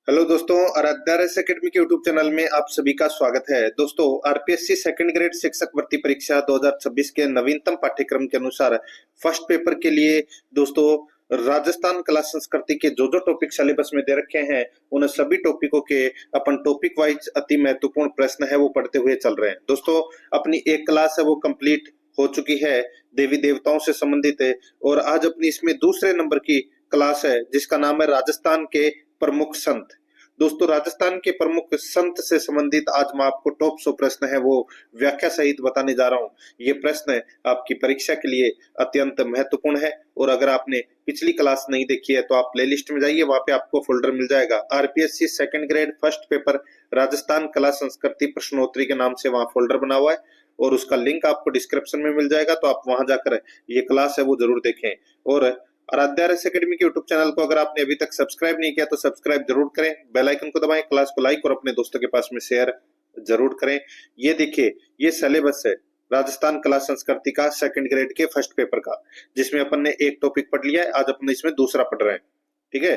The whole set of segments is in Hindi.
हेलो दोस्तों, आराध्या एकेडमी के यूट्यूब चैनल में आप सभी का स्वागत है। दोस्तों, आरपीएससी सेकंड ग्रेड शिक्षक भर्ती परीक्षा 2026 के नवीनतम पाठ्यक्रम के अनुसार फर्स्ट पेपर के लिए दोस्तों राजस्थान कला संस्कृति के जो जो टॉपिक सिलेबस में दे रखे हैं उन सभी टॉपिकों के अपन टॉपिक वाइज अति महत्वपूर्ण प्रश्न है वो पढ़ते हुए चल रहे हैं। दोस्तों, अपनी एक क्लास है वो कंप्लीट हो चुकी है देवी देवताओं से संबंधित है और आज अपनी इसमें दूसरे नंबर की क्लास है जिसका नाम है राजस्थान के प्रमुख संत। दोस्तों, राजस्थान के प्रमुख संत से संबंधित आज मैं आपको टॉप 100 प्रश्न है वो व्याख्या सहित बताने जा रहा हूं। ये प्रश्न आपकी परीक्षा के लिए अत्यंत महत्वपूर्ण है और अगर आपने पिछली क्लास नहीं देखी है तो आप प्लेलिस्ट में जाइए, वहां पे आपको फोल्डर मिल जाएगा RPSC second grade first paper Rajasthan कला संस्कृति प्रश्नोत्तरी के नाम से वहां फोल्डर बना हुआ है और उसका लिंक आपको डिस्क्रिप्शन में मिल जाएगा, तो आप वहां जाकर ये क्लास है वो जरूर देखें। और आराध्या एकेडमी के यूट्यूब चैनल को अगर आपने अभी तक सब्सक्राइब नहीं किया तो सब्सक्राइब जरूर करें, बेल आइकन को दबाएं, क्लास को लाइक और अपने दोस्तों के पास में शेयर जरूर करें। ये देखिए, ये सिलेबस है राजस्थान कला संस्कृति का सेकंड ग्रेड के फर्स्ट पेपर का, जिसमें अपन ने एक टॉपिक पढ़ लिया है, आज अपन इसमें दूसरा पढ़ रहे हैं। ठीक है,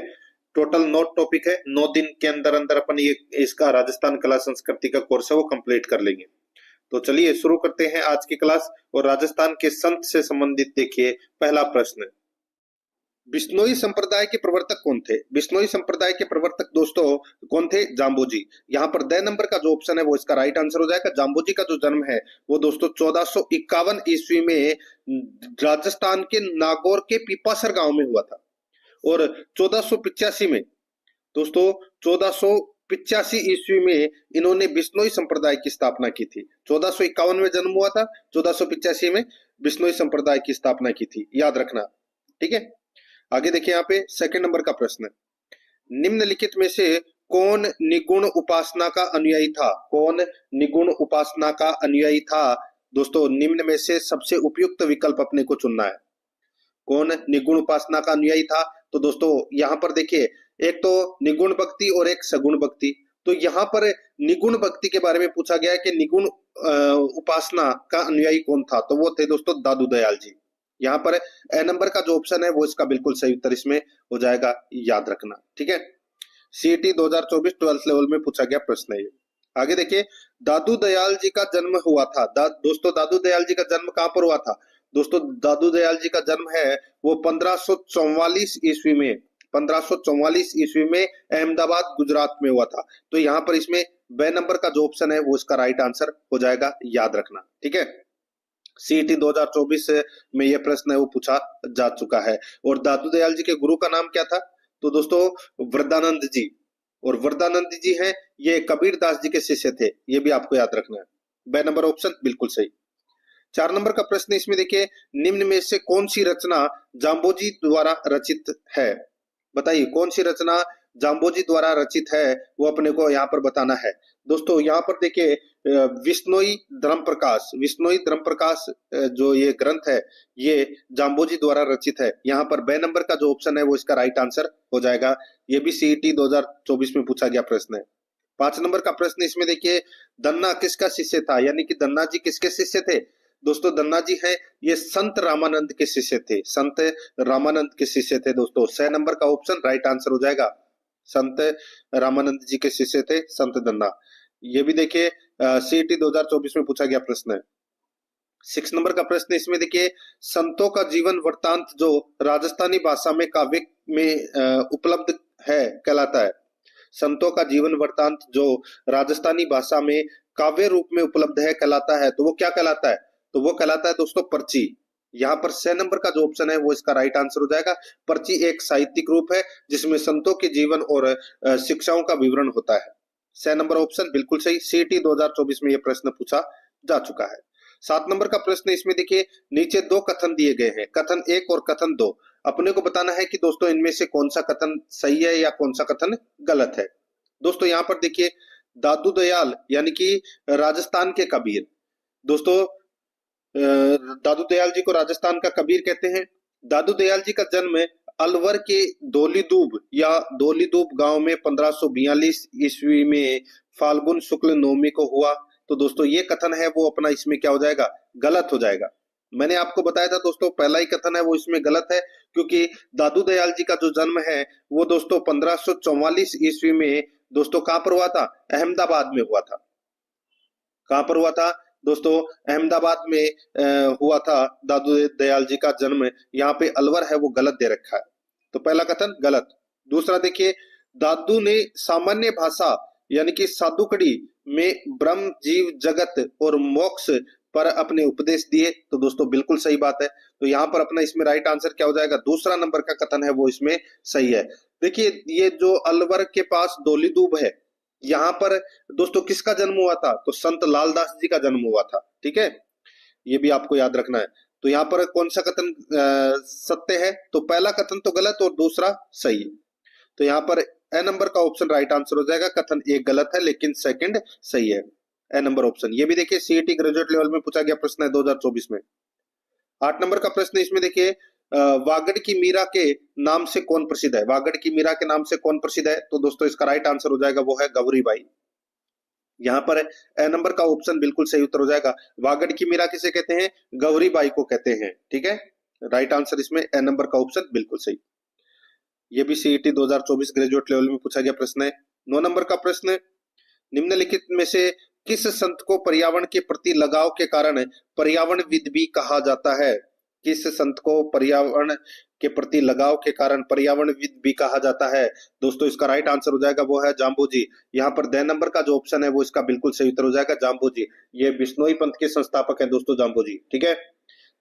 टोटल 9 टॉपिक है, 9 दिन के अंदर अंदर अपन ये इसका राजस्थान कला संस्कृति का कोर्स है वो कंप्लीट कर लेंगे। तो चलिए शुरू करते हैं आज की क्लास। और राजस्थान के संत से संबंधित देखिए पहला प्रश्न, बिश्नोई संप्रदाय के प्रवर्तक कौन थे? बिश्नोई संप्रदाय के प्रवर्तक दोस्तों कौन थे? जाम्बोजी। यहाँ पर द नंबर का जो ऑप्शन है वो इसका राइट आंसर हो जाएगा। जाम्बोजी का जो जन्म है वो दोस्तों 1451 ईस्वी में राजस्थान के नागौर के पीपासर गांव में हुआ था और 1485 में दोस्तों 1485 ईस्वी में इन्होंने बिश्नोई संप्रदाय की स्थापना की थी। 1451 में जन्म हुआ था, 1485 में बिश्नोई संप्रदाय की स्थापना की थी, याद रखना। ठीक है, आगे देखिए यहाँ पे सेकंड नंबर का प्रश्न, निम्नलिखित में से कौन निगुण उपासना का अनुयायी था? कौन निगुण उपासना का अनुयायी था? दोस्तों, निम्न में से सबसे उपयुक्त विकल्प अपने को चुनना है। कौन निगुण उपासना का अनुयायी था? तो दोस्तों यहाँ पर देखिए, एक तो निगुण भक्ति और एक सगुण भक्ति। तो यहाँ पर निगुण भक्ति के बारे में पूछा गया है कि निगुण उपासना का अनुयायी कौन था, तो वो थे दोस्तों दादू दयाल जी। यहाँ पर ए नंबर का जो ऑप्शन है वो इसका बिल्कुल सही उत्तर इसमें हो जाएगा, याद रखना। ठीक है, सीईटी 2024 12th लेवल में पूछा गया प्रश्न है ये। आगे देखिए, दादू दयाल जी का जन्म हुआ था। दोस्तों, दादू दयाल जी का जन्म कहां पर हुआ था? दोस्तों, दादू दयाल जी का जन्म है वो 1544 ईस्वी में 1544 ईस्वी में अहमदाबाद गुजरात में हुआ था। तो यहाँ पर इसमें बे नंबर का जो ऑप्शन है वो इसका राइट आंसर हो जाएगा, याद रखना। ठीक है, सीईटी 2024 में यह प्रश्न है वो पूछा जा चुका है। और दादू दयाल जी के गुरु का नाम क्या था? तो दोस्तों वरदानंद जी, और वरदानंद जी हैं ये कबीर दास जी के शिष्य थे, ये भी आपको याद रखना है। बे नंबर ऑप्शन बिल्कुल सही। 4 नंबर का प्रश्न इसमें देखिए, निम्न में से कौन सी रचना जाम्बोजी द्वारा रचित है? बताइए कौन सी रचना जाम्बोजी द्वारा रचित है, वो अपने को यहाँ पर बताना है। दोस्तों यहाँ पर देखिए, विश्नोई धर्म प्रकाश जो ये ग्रंथ है ये जाम्बोजी द्वारा रचित है। यहाँ पर बे नंबर का जो ऑप्शन है वो इसका राइट आंसर हो जाएगा। ये भी सीईटी 2024 में पूछा गया प्रश्न है। 5 नंबर का प्रश्न इसमें देखिए, दन्ना किसका शिष्य था? यानी कि दन्ना जी किसके शिष्य थे? दोस्तों दन्ना जी है ये संत रामानंद के शिष्य थे, संत रामानंद के शिष्य थे। दोस्तों 6 नंबर का ऑप्शन राइट आंसर हो जाएगा, संत रामानंद जी के शिष्य थे संत दन्ना। ये भी देखिए सीईटी 2024 में पूछा गया प्रश्न है। 6 नंबर का प्रश्न इसमें देखिए, संतों का जीवन वृत्तांत जो राजस्थानी भाषा में काव्य में उपलब्ध है कहलाता है। संतों का जीवन वृत्तांत जो राजस्थानी भाषा में काव्य रूप में उपलब्ध है कहलाता है, तो वो क्या कहलाता है? तो वो कहलाता है दोस्तों पर्ची। यहाँ पर 6 नंबर का जो ऑप्शन है वो इसका राइट आंसर हो जाएगा। पर्ची एक साहित्यिक रूप है जिसमें संतों के जीवन और शिक्षाओं का विवरण होता है। 6 नंबर ऑप्शन बिल्कुल सही, सीईटी 2024 में यह प्रश्न पूछा जा चुका है। 7 नंबर का प्रश्न इसमें देखिए, नीचे 2 कथन दिए गए हैं, कथन 1 और कथन 2। अपने को बताना है कि दोस्तों इनमें से कौन सा कथन सही है या कौन सा कथन गलत है। दोस्तों यहाँ पर देखिए, दादू दयाल यानी कि राजस्थान के कबीर, दोस्तों दादू दयाल जी को राजस्थान का कबीर कहते हैं। दादू दयाल जी का जन्म अलवर के दोलीदूब गांव में 1542 ईस्वी में फाल्गुन शुक्ल नवमी को हुआ। तो दोस्तों ये कथन है वो अपना इसमें क्या हो जाएगा? गलत हो जाएगा। मैंने आपको बताया था दोस्तों पहला ही कथन है वो इसमें गलत है, क्योंकि दादू दयाल जी का जो जन्म है वो दोस्तों 1544 ईस्वी में दोस्तों कहां पर हुआ था? अहमदाबाद में हुआ था। कहां पर हुआ था दोस्तों? अहमदाबाद में हुआ था दादू दयाल जी का जन्म। यहाँ पे अलवर है वो गलत दे रखा है, तो पहला कथन गलत। दूसरा देखिए, दादू ने सामान्य भाषा यानी कि सादुकड़ी में ब्रह्म जीव जगत और मोक्ष पर अपने उपदेश दिए, तो दोस्तों बिल्कुल सही बात है। तो यहाँ पर अपना इसमें राइट आंसर क्या हो जाएगा? दूसरा नंबर का कथन है वो इसमें सही है। देखिए, ये जो अलवर के पास दोलीदूब है, यहाँ पर दोस्तों किसका जन्म हुआ था? तो संत लालदास जी का जन्म हुआ था। ठीक है, ये भी आपको याद रखना है। तो यहाँ पर कौन सा कथन सत्य है? तो पहला कथन तो गलत और दूसरा सही है। तो यहाँ पर ए नंबर का ऑप्शन राइट आंसर हो जाएगा। कथन एक गलत है लेकिन सेकंड सही है, ए नंबर ऑप्शन। ये भी देखिए सीईटी ग्रेजुएट लेवल में पूछा गया प्रश्न है 2024 में। 8 नंबर का प्रश्न इसमें देखिए, वागड़ की मीरा के नाम से कौन प्रसिद्ध है? वागड़ की मीरा के नाम से कौन प्रसिद्ध है? तो दोस्तों इसका राइट आंसर हो जाएगा वो है गौरीबाई। यहाँ पर ए नंबर का ऑप्शन बिल्कुल सही उत्तर हो जाएगा। वागड़ की मीरा किसे कहते हैं? गौरीबाई को कहते हैं। ठीक है, राइट आंसर इसमें ए नंबर का ऑप्शन बिल्कुल सही। ये भी सीईटी 2024 ग्रेजुएट लेवल में पूछा गया प्रश्न है। 9 नंबर का प्रश्न, निम्नलिखित में से किस संत को पर्यावरण के प्रति लगाव के कारण पर्यावरणविद भी कहा जाता है? किस संत को पर्यावरण के प्रति लगाव के कारण पर्यावरणविद भी कहा जाता है? दोस्तों इसका राइट आंसर हो जाएगा वो है जाम्बू जी। यहाँ पर द नंबर का जो ऑप्शन है वो इसका बिल्कुल सही उत्तर हो जाएगा जाम्बू जी। ये बिश्नोई पंथ के संस्थापक है दोस्तों जाम्बू जी। ठीक है,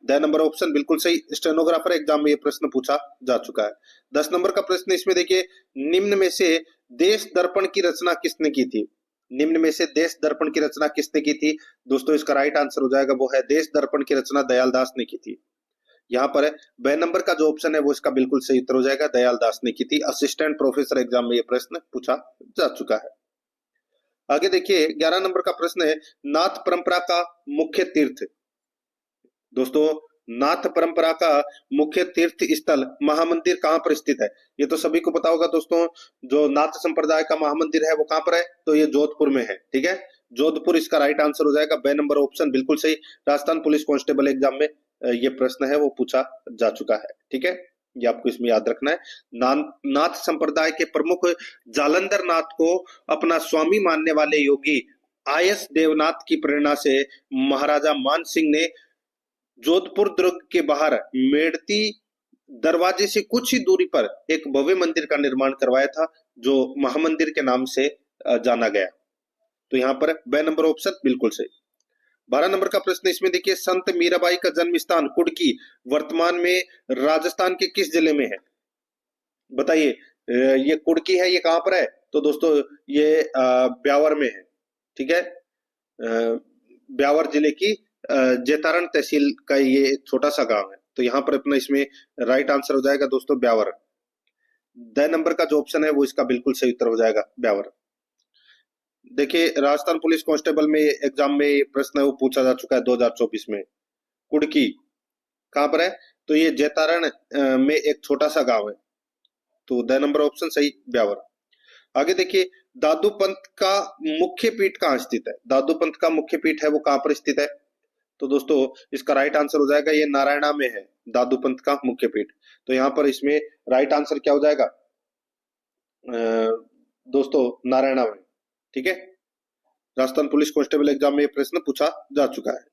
द नंबर ऑप्शन बिल्कुल सही। स्टेनोग्राफर एग्जाम में ये प्रश्न पूछा जा चुका है। 10 नंबर का प्रश्न इसमें देखिए, निम्न में से देश दर्पण की रचना किसने की थी? निम्न में से देश दर्पण की रचना किसने की थी? दोस्तों इसका राइट आंसर हो जाएगा वो है देश दर्पण की रचना दयाल दास ने की थी। यहाँ पर ब नंबर का जो ऑप्शन है वो इसका बिल्कुल सही उत्तर हो जाएगा, दयाल दास ने की थी। असिस्टेंट प्रोफेसर एग्जाम में ये प्रश्न पूछा जा चुका है। आगे देखिए 11 नंबर का प्रश्न है, नाथ परंपरा का मुख्य तीर्थ। दोस्तों नाथ परंपरा का मुख्य तीर्थ स्थल महामंदिर कहां पर स्थित है? ये तो सभी को पता होगा दोस्तों। जो नाथ संप्रदाय का महामंदिर है वो कहां पर है? तो ये जोधपुर में है। ठीक है, जोधपुर इसका राइट आंसर हो जाएगा। बे नंबर ऑप्शन बिल्कुल सही। राजस्थान पुलिस कांस्टेबल एग्जाम में ये प्रश्न है वो पूछा जा चुका है। ठीक है, ये आपको इसमें याद रखना है। नाथ संप्रदाय के प्रमुख जालंधर नाथ को अपना स्वामी मानने वाले योगी आयस देवनाथ की प्रेरणा से महाराजा मान सिंह ने जोधपुर दुर्ग के बाहर मेड़ती दरवाजे से कुछ ही दूरी पर एक भव्य मंदिर का निर्माण करवाया था, जो महामंदिर के नाम से जाना गया। तो यहाँ पर बे नंबर ऑप्शन बिल्कुल सही। 12 नंबर का प्रश्न इसमें देखिए, संत मीराबाई का जन्म स्थान कुड़की वर्तमान में राजस्थान के किस जिले में है? बताइए, ये कुड़की है, ये कहां पर है? तो दोस्तों ये ब्यावर में है। ठीक है, ब्यावर जिले की जेतारण तहसील का ये एक छोटा सा गांव है। तो यहाँ पर अपना इसमें राइट आंसर हो जाएगा दोस्तों ब्यावर। द नंबर का जो ऑप्शन है वो इसका बिल्कुल सही उत्तर हो जाएगा ब्यावर। देखिए राजस्थान पुलिस कांस्टेबल में एग्जाम में प्रश्न है वो पूछा जा चुका है 2024 में। कुड़की कहां पर है? तो ये जेतारण में एक छोटा सा गांव है। तो द नंबर ऑप्शन सही ब्यावर। आगे देखिए, दादू पंथ का मुख्य पीठ कहाँ स्थित है? दादू पंथ का मुख्य पीठ है वो कहां पर स्थित है? तो दोस्तों इसका राइट आंसर हो जाएगा ये नारायणा में है दादू पंथ का मुख्य पीठ। तो यहाँ पर इसमें राइट आंसर क्या हो जाएगा दोस्तों? नारायणा में। ठीक है, राजस्थान पुलिस कांस्टेबल एग्जाम में ये प्रश्न पूछा जा चुका है।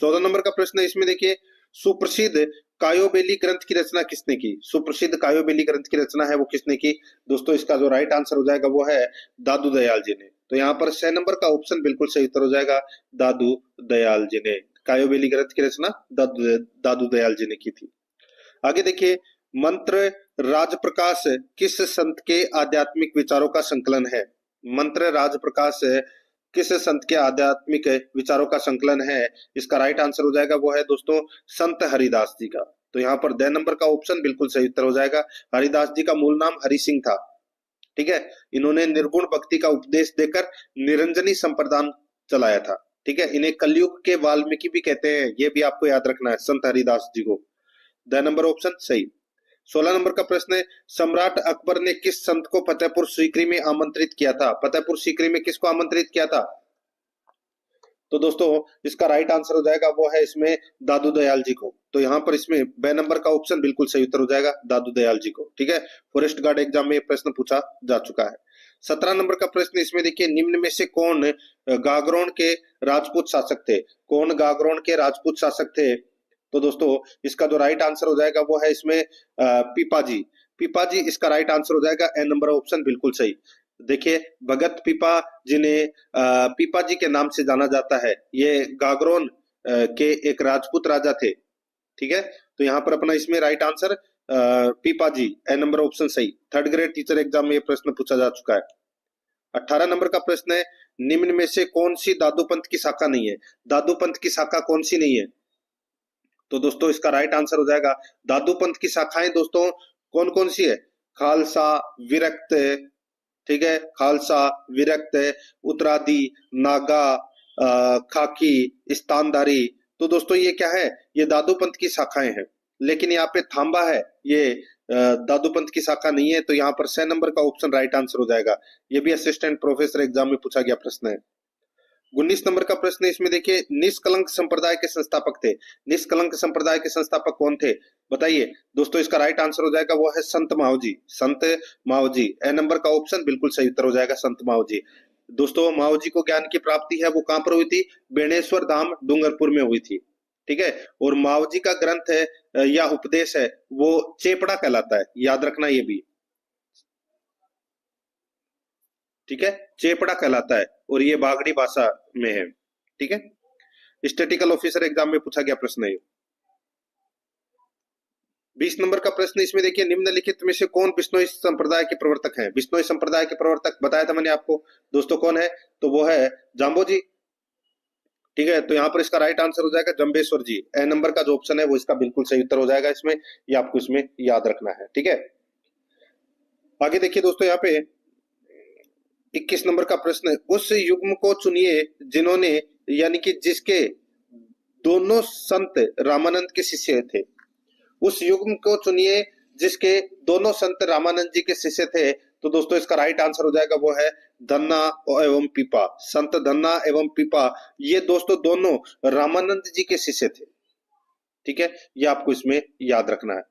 14 नंबर का प्रश्न है इसमें देखिए, सुप्रसिद्ध कायोबेली ग्रंथ की रचना किसने की? सुप्रसिद्ध कायोबेली ग्रंथ की रचना है वो किसने की? दोस्तों इसका जो राइट आंसर हो जाएगा वो है दादू दयाल जी ने। तो यहाँ पर 6 नंबर का ऑप्शन बिल्कुल सही उत्तर हो जाएगा, दादू दयाल जी ने। कायोबेली ग्रंथ की रचना दादू दयाल जी ने की थी। आगे देखिए, मंत्र राज प्रकाश किस संत के आध्यात्मिक विचारों का संकलन है? मंत्र राज प्रकाश किस संत के आध्यात्मिक विचारों का संकलन है? इसका राइट आंसर हो जाएगा वो है दोस्तों संत हरिदास जी का। तो यहाँ पर द नंबर का ऑप्शन बिल्कुल सही उत्तर हो जाएगा। हरिदास जी का मूल नाम हरि सिंह था। ठीक है, इन्होंने निर्गुण भक्ति का उपदेश देकर निरंजनी संप्रदान चलाया था। ठीक है, इन्हें कलयुग के वाल्मीकि भी कहते हैं, ये भी आपको याद रखना है संत हरिदास जी को। द नंबर ऑप्शन सही। 16 नंबर का प्रश्न है, सम्राट अकबर ने किस संत को फतेहपुर सीकरी में आमंत्रित किया था? फतेहपुर सीकरी में किसको आमंत्रित किया था? तो दोस्तों इसका राइट आंसर हो जाएगा वो है इसमें दादू दयाल जी को। तो यहाँ पर इसमें बे नंबर का ऑप्शन बिल्कुल सही उत्तर हो जाएगा दादू दयाल जी को। ठीक है, फॉरेस्ट गार्ड एग्जाम में ये प्रश्न पूछा जा चुका है। 17 नंबर का प्रश्न इसमें देखिए, निम्न में से कौन गागरोन के राजपूत शासक थे? कौन गागरोन के राजपूत शासक थे? तो दोस्तों इसका जो राइट आंसर हो जाएगा वो है इसमें पीपाजी। पीपाजी इसका राइट आंसर हो जाएगा, ए नंबर ऑप्शन बिल्कुल सही। देखिए भगत पीपा जिन्हें पीपा जी के नाम से जाना जाता है, ये गागरोन के एक राजपूत राजा थे। ठीक है, तो यहाँ पर अपना इसमें राइट आंसर पीपा जी, ए नंबर ऑप्शन सही। थर्ड ग्रेड टीचर एग्जाम में ये प्रश्न पूछा जा चुका है। 18 नंबर का प्रश्न है, निम्न में से कौन सी दादू पंथ की शाखा नहीं है? दादू पंथ की शाखा कौन सी नहीं है? तो दोस्तों इसका राइट आंसर हो जाएगा, दादू पंथ की शाखाएं दोस्तों कौन कौन सी है? खालसा, विरक्त, ठीक है, खालसा, विरक्त, उत्तरादी, नागा, खाकी, स्थानधारी। तो दोस्तों ये क्या है? ये दादू पंथ की शाखाएं हैं। लेकिन यहाँ पे थांबा है, ये दादू पंथ की शाखा नहीं है। तो यहाँ पर 6 नंबर का ऑप्शन राइट आंसर हो जाएगा। ये भी असिस्टेंट प्रोफेसर एग्जाम में पूछा गया प्रश्न है। 19 नंबर का प्रश्न इसमें देखिए, निष्कलंक संप्रदाय के संस्थापक थे। निष्कलंक संप्रदाय के संस्थापक कौन थे? बताइए दोस्तों, इसका राइट आंसर हो जाएगा वो है संत मावजी। संत मावजी, ए नंबर का ऑप्शन बिल्कुल सही उत्तर हो जाएगा, संत मावजी। दोस्तों मावजी को ज्ञान की प्राप्ति है वो कहां पर हुई थी? बेणेश्वर धाम डूंगरपुर में हुई थी। ठीक है, और मावजी का ग्रंथ है या उपदेश है वो चेपड़ा कहलाता है, याद रखना ये भी। ठीक है, चेपड़ा कहलाता है और ये बागड़ी भाषा में है। ठीक है, स्टैटिकल ऑफिसर एग्जाम में पूछा गया प्रश्न है। 20 नंबर का प्रश्न इसमें देखिए, निम्नलिखित में से कौन बिश्नोई संप्रदाय के प्रवर्तक हैं? बिश्नोई संप्रदाय के प्रवर्तक बताया था मैंने आपको दोस्तों, कौन है? तो वो है जाम्बो जी। ठीक है, तो यहाँ पर इसका राइट आंसर हो जाएगा जम्बेश्वर जी। ए नंबर का जो ऑप्शन है वो इसका बिल्कुल सही उत्तर हो जाएगा इसमें, ये आपको इसमें याद रखना है। ठीक है, आगे देखिए दोस्तों, यहाँ पे 21 नंबर का प्रश्न है, उस युग्म को चुनिए जिन्होंने, यानी कि जिसके दोनों संत रामानंद के शिष्य थे। उस युग्म को चुनिए जिसके दोनों संत रामानंद जी के शिष्य थे। तो दोस्तों इसका राइट आंसर हो जाएगा वो है धन्ना एवं पीपा। संत धन्ना एवं पीपा ये दोस्तों दोनों रामानंद जी के शिष्य थे। ठीक है, ये आपको इसमें याद रखना है।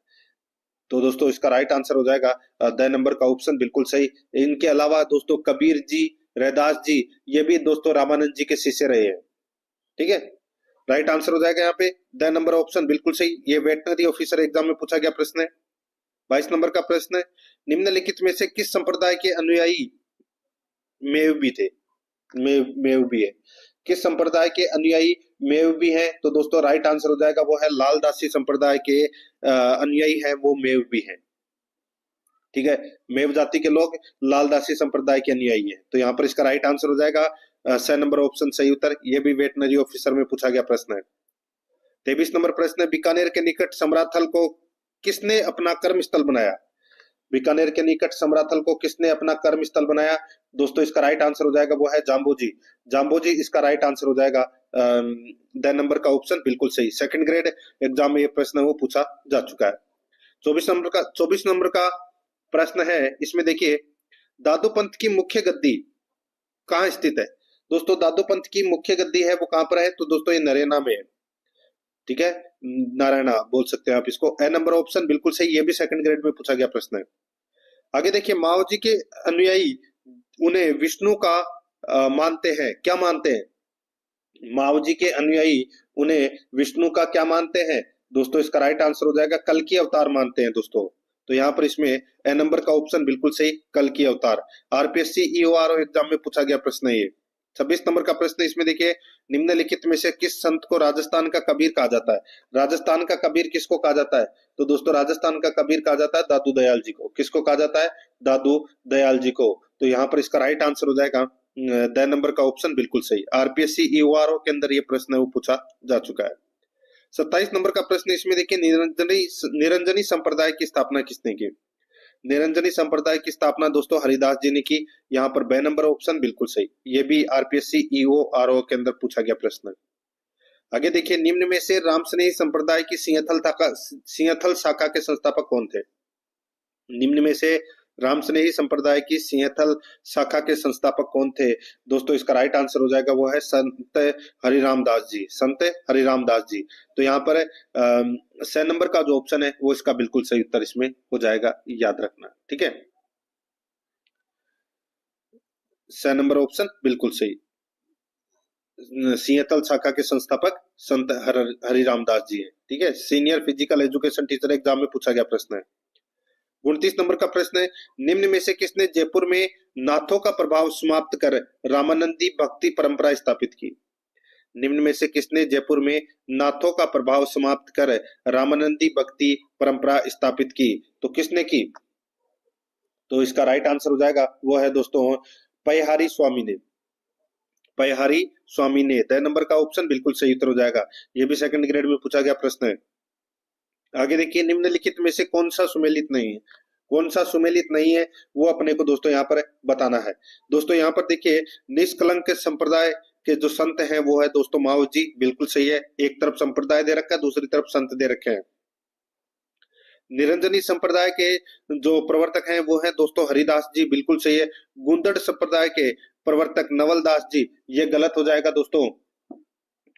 तो दोस्तों इसका राइट आंसर हो जाएगा द नंबर का ऑप्शन बिल्कुल सही। इनके अलावा दोस्तों कबीर जी, रैदास जी, ये भी दोस्तों रामानंद जी के शिष्य रहे हैं। ठीक है, राइट आंसर हो जाएगा यहाँ पे द नंबर ऑप्शन बिल्कुल सही। ये वेटनरी ऑफिसर एग्जाम में पूछा गया प्रश्न है। 22 नंबर का प्रश्न है, निम्नलिखित में से किस संप्रदाय के अनुयायी मेव भी थे? मेव भी है, किस संप्रदाय के अनुयायी मेव भी हैं? तो दोस्तों राइट आंसर हो जाएगा वो है लालदासी संप्रदाय के अनुयायी हैं वो मेव भी हैं। ठीक है, मेव जाति के लोग लालदासी संप्रदाय के अनुयायी हैं। तो यहाँ पर इसका राइट आंसर हो जाएगा 6 नंबर ऑप्शन सही उत्तर। ये भी वेटनरी ऑफिसर में पूछा गया प्रश्न है। 23 नंबर प्रश्न है, बीकानेर के निकट समराथल को किसने अपना कर्म स्थल बनाया? बीकानेर के निकट समराथल को किसने अपना कर्म स्थल बनाया? दोस्तों इसका राइट आंसर हो जाएगा वो है जाम्बो जी। जाम्बो जी इसका राइट आंसर हो जाएगा द नंबर का ऑप्शन बिल्कुल सही। सेकंड ग्रेड एग्जाम में ये प्रश्न वो पूछा जा चुका है। 24 नंबर का प्रश्न है, इसमें देखिए, दादू पंथ की मुख्य गद्दी कहाँ स्थित है? दोस्तों दादू पंथ की मुख्य गद्दी है वो कहां पर है? तो दोस्तों ये नरेना में है। ठीक है, नारायणा बोल सकते हैं आप इसको। ए नंबर ऑप्शन बिल्कुल सही, ये भी सेकंड ग्रेड में पूछा गया प्रश्न है। आगे देखिए, माओ जी के अनुयायी उन्हें विष्णु का मानते हैं, क्या मानते हैं? माओ जी के अनुयायी उन्हें विष्णु का क्या मानते हैं? दोस्तों इसका राइट आंसर हो जाएगा कल की अवतार मानते हैं दोस्तों। तो यहाँ पर इसमें ए नंबर का ऑप्शन बिल्कुल सही, कल की अवतार। आरपीएससी ईओआरओ एग्जाम में पूछा गया प्रश्न है ये। 26 नंबर का प्रश्न इसमें देखिए, निम्नलिखित में से किस संत को राजस्थान का कबीर कहा जाता है? राजस्थान का कबीर किसको कहा जाता है? तो दोस्तों राजस्थान का कबीर कहा जाता है दादू दयाल जी को। किसको कहा जाता है? दादू दयाल जी को। तो यहाँ पर इसका राइट आंसर हो जाएगा द नंबर का ऑप्शन बिल्कुल सही। आरपीएससी ईओआरओ के अंदर ये प्रश्न है वो पूछा जा चुका है। 27 नंबर का प्रश्न इसमें देखिए, निरंजनी संप्रदाय की स्थापना किसने की? निरंजनी संप्रदाय की स्थापना दोस्तों हरिदास जी ने की। यहाँ पर बे नंबर ऑप्शन बिल्कुल सही। ये भी आरपीएससी ईओआरओ के अंदर पूछा गया प्रश्न है। आगे देखिए, निम्न में से रामस्नेही संप्रदाय की सिंहथल शाखा के संस्थापक कौन थे? निम्न में से रामस्नेही संप्रदाय की सिंहथल शाखा के संस्थापक कौन थे? दोस्तों इसका राइट आंसर हो जाएगा वो है संत हरिराम दास जी, संत हरिराम दास जी। तो यहाँ पर 6 नंबर का जो ऑप्शन है वो इसका बिल्कुल सही उत्तर इसमें हो जाएगा, याद रखना, ठीक है। 6 नंबर ऑप्शन बिल्कुल सही। सिंहतल शाखा के संस्थापक संत हरिराम दास जी हैं, ठीक है। Senior physical education teacher exam में पूछा गया प्रश्न है। 29 नंबर का प्रश्न है, निम्न में से किसने जयपुर में नाथों का प्रभाव समाप्त कर रामानंदी भक्ति परंपरा स्थापित की? निम्न में से किसने जयपुर में नाथों का प्रभाव समाप्त कर रामानंदी भक्ति परंपरा स्थापित की? तो किसने की? तो इसका राइट आंसर हो जाएगा वो है दोस्तों पयहारी स्वामी ने, पयहारी स्वामी ने। 3 नंबर का ऑप्शन बिल्कुल सही उत्तर हो जाएगा। ये भी सेकंड ग्रेड में पूछा गया प्रश्न है। आगे देखिए, निम्नलिखित में से कौन सा सुमेलित नहीं है? कौन सा सुमेलित नहीं है वो अपने को दोस्तों यहाँ पर बताना है। दोस्तों यहाँ पर देखिए, निष्कलंक संप्रदाय के जो संत हैं वो है दोस्तों माओ जी, बिल्कुल सही है। एक तरफ संप्रदाय दे रखा है, दूसरी तरफ संत दे रखे हैं। निरंजनी संप्रदाय के जो प्रवर्तक हैं वो है दोस्तों हरिदास जी, बिल्कुल सही है। गुंदड़ संप्रदाय के प्रवर्तक नवल दास जी, ये गलत हो जाएगा दोस्तों।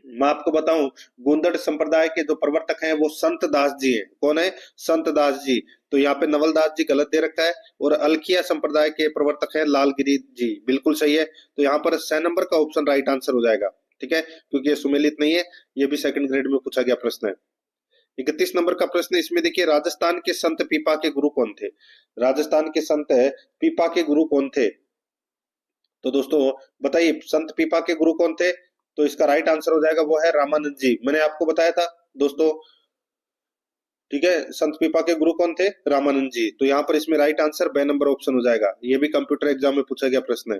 मैं आपको बताऊं, गुंदड़ संप्रदाय के जो प्रवर्तक हैं वो संत दास जी हैं। कौन है? संत दास जी। तो यहाँ पे नवल दास जी गलत दे रखा है। और अलखिया संप्रदाय के प्रवर्तक हैं लालगिरी जी, बिल्कुल सही है। तो यहाँ पर 6 नंबर का ऑप्शन राइट आंसर हो जाएगा, ठीक है, क्योंकि ये सुमेलित नहीं है। ये भी सेकंड ग्रेड में पूछा गया प्रश्न है। 31 नंबर का प्रश्न, इसमें देखिए, राजस्थान के संत पीपा के गुरु कौन थे? राजस्थान के संत पीपा के गुरु कौन थे? तो दोस्तों बताइए, संत पीपा के गुरु कौन थे? तो इसका राइट आंसर हो जाएगा वो है रामानंद जी। मैंने आपको बताया था दोस्तों, ठीक है। संत पीपा के गुरु कौन थे? रामानंद जी। तो यहाँ पर इसमें राइट आंसर 2 नंबर ऑप्शन हो जाएगा। ये भी कंप्यूटर एग्जाम में पूछा गया प्रश्न है।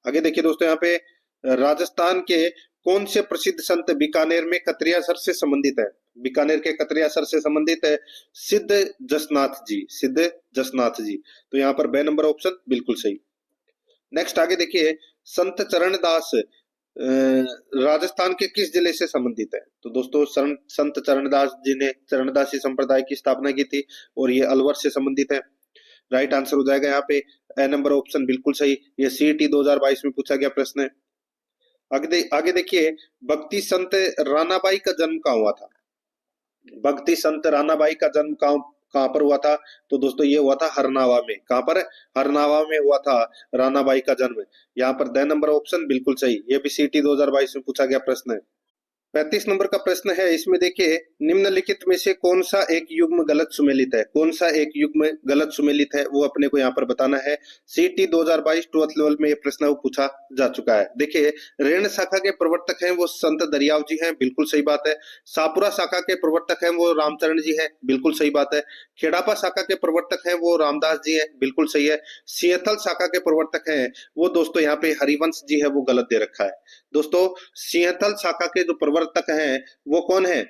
आगे देखिए दोस्तों, यहाँ पे राजस्थान के कौन से प्रसिद्ध संत बीकानेर में कतरियासर से संबंधित है? बीकानेर के कतरियासर से संबंधित है सिद्ध जसनाथ जी, सिद्ध जसनाथ जी। तो यहाँ पर 2 नंबर ऑप्शन बिल्कुल सही। नेक्स्ट आगे देखिए, संत चरणदास राजस्थान के किस जिले से संबंधित है? तो दोस्तों संत चरणदास जी ने चरणदासी संप्रदाय की स्थापना की थी और ये अलवर से संबंधित है। राइट आंसर हो जाएगा यहाँ पे ए नंबर ऑप्शन बिल्कुल सही। ये सीईटी 2022 में पूछा गया प्रश्न है। आगे देखिए, भक्ति संत रानाबाई का जन्म कहाँ हुआ था? भक्ति संत रानाबाई का जन्म कहाँ पर हुआ था? तो दोस्तों ये हुआ था हरनावा में। कहाँ पर? हरनावा में हुआ था रानाबाई का जन्म। यहाँ पर 2 नंबर ऑप्शन बिल्कुल सही। ये भी सीटी 2022 में पूछा गया प्रश्न है। 35 नंबर का प्रश्न है, इसमें देखिए, निम्नलिखित में से कौन सा एक युग्म गलत सुमेलित है? कौन सा एक युग्म गलत सुमेलित है वो अपने को यहाँ पर बताना है। सीटी 2022 12th लेवल में ये प्रश्न पूछा जा चुका है। देखिए, ऋण शाखा के प्रवर्तक हैं वो संत दरियाव जी हैं, बिल्कुल सही बात है। सापुरा शाखा के प्रवर्तक हैं वो रामचरण जी हैं, बिल्कुल सही बात है। खेड़ापा शाखा के प्रवर्तक हैं वो रामदास जी हैं, बिल्कुल सही है। सियथल शाखा के प्रवर्तक हैं वो दोस्तों यहाँ पे हरिवंश जी है, वो गलत दे रखा है। दोस्तों सिंहथल शाखा के जो प्रवर्तक हैं वो कौन है?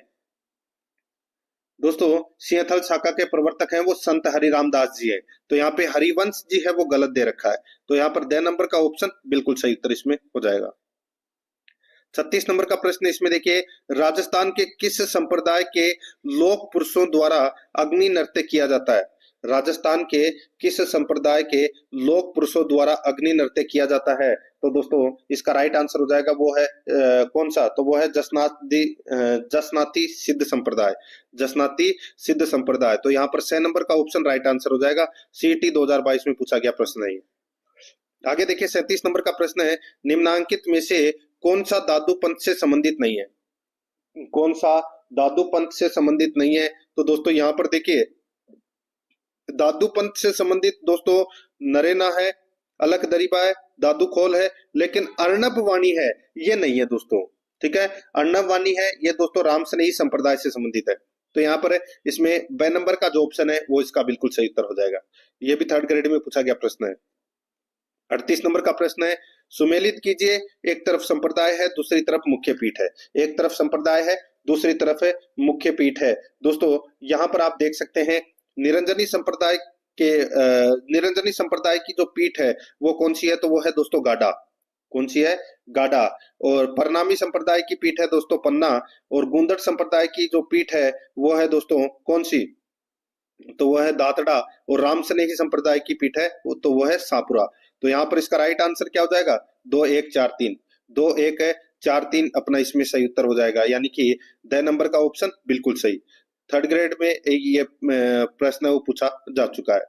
दोस्तों सिंहथल शाखा के प्रवर्तक हैं वो संत हरिराम दास जी है। तो यहाँ पे हरिवंश जी है वो गलत दे रखा है। तो यहाँ पर 2 नंबर का ऑप्शन बिल्कुल सही उत्तर इसमें हो जाएगा। 36 नंबर का प्रश्न, इसमें देखिए, राजस्थान के किस संप्रदाय के लोक पुरुषों द्वारा अग्नि नृत्य किया जाता है? राजस्थान के किस संप्रदाय के लोक पुरुषों द्वारा अग्नि नृत्य किया जाता है? तो दोस्तों इसका राइट आंसर हो जाएगा वो है कौन सा? तो वो है जसनाती सिद्ध संप्रदाय, जसनाती सिद्ध संप्रदाय। तो यहाँ पर 6 नंबर का ऑप्शन राइट आंसर हो जाएगा। सीटी 2022 में पूछा गया प्रश्न है। आगे देखिए, 37 नंबर का प्रश्न है, निम्नांकित में से कौन सा दादू पंथ से संबंधित नहीं है? कौन सा दादू पंथ से संबंधित नहीं है? तो दोस्तों यहाँ पर देखिए, दादू पंथ से संबंधित दोस्तों नरेना है, अलख दरीबा है, दादू खोल है, लेकिन अर्णब वाणी है ये नहीं है दोस्तों, ठीक है। अर्णब वाणी है ये दोस्तों रामस्नेही संप्रदाय से संबंधित है। तो यहाँ पर इसमें 2 नंबर का जो ऑप्शन है वो इसका बिल्कुल सही उत्तर हो जाएगा। ये भी 3rd ग्रेड में पूछा गया प्रश्न है। 38 नंबर का प्रश्न है, सुमेलित कीजिए, एक तरफ संप्रदाय है दूसरी तरफ मुख्य पीठ है। एक तरफ संप्रदाय है दूसरी तरफ है मुख्य पीठ है। दोस्तों यहाँ पर आप देख सकते हैं निरंजनी संप्रदाय की जो पीठ है वो कौन सी है? तो वो है दोस्तों गाडा। कौन सी है? गाडा। और परनामी संप्रदाय की पीठ है दोस्तों पन्ना। और गुंदड़ संप्रदाय की जो पीठ है वो है दोस्तों कौन सी? तो वो है दातड़ा, और राम स्नेही संप्रदाय की पीठ है तो वो है सापुरा। तो यहाँ पर इसका राइट आंसर क्या हो जाएगा? 2 1 4 3। 2 1 4 3 अपना इसमें सही उत्तर हो जाएगा, यानी कि द नंबर का ऑप्शन बिल्कुल सही। थर्ड ग्रेड में ये प्रश्न वो पूछा जा चुका है।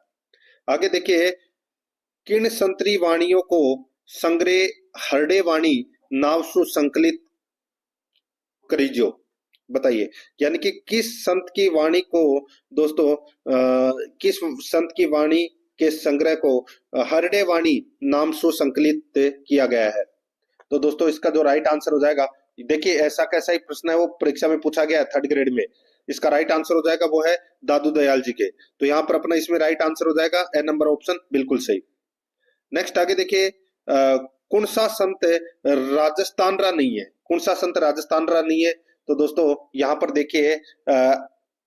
आगे देखिए, किन संतरी वाणियों को संग्रह हरडे वाणी नाव सु संकलित करीजो, बताइए। यानी कि किस संत की वाणी को दोस्तों किस संत की वाणी के संग्रह को हरडे वाणी नाम से संकलित किया गया है? तो दोस्तों इसका जो राइट आंसर हो जाएगा, देखिए ऐसा कैसा ही प्रश्न है वो परीक्षा में पूछा गया है थर्ड ग्रेड में। इसका राइट आंसर हो जाएगा वो है दादू दयाल जी के। तो यहाँ पर अपना इसमें राइट आंसर हो जाएगा ए नंबर ऑप्शन बिल्कुल सही। नेक्स्ट आगे देखिए, कौन सा संत राजस्थान रा नहीं है? कौन सा संत राजस्थान रा नहीं है? तो दोस्तों यहाँ पर देखिए,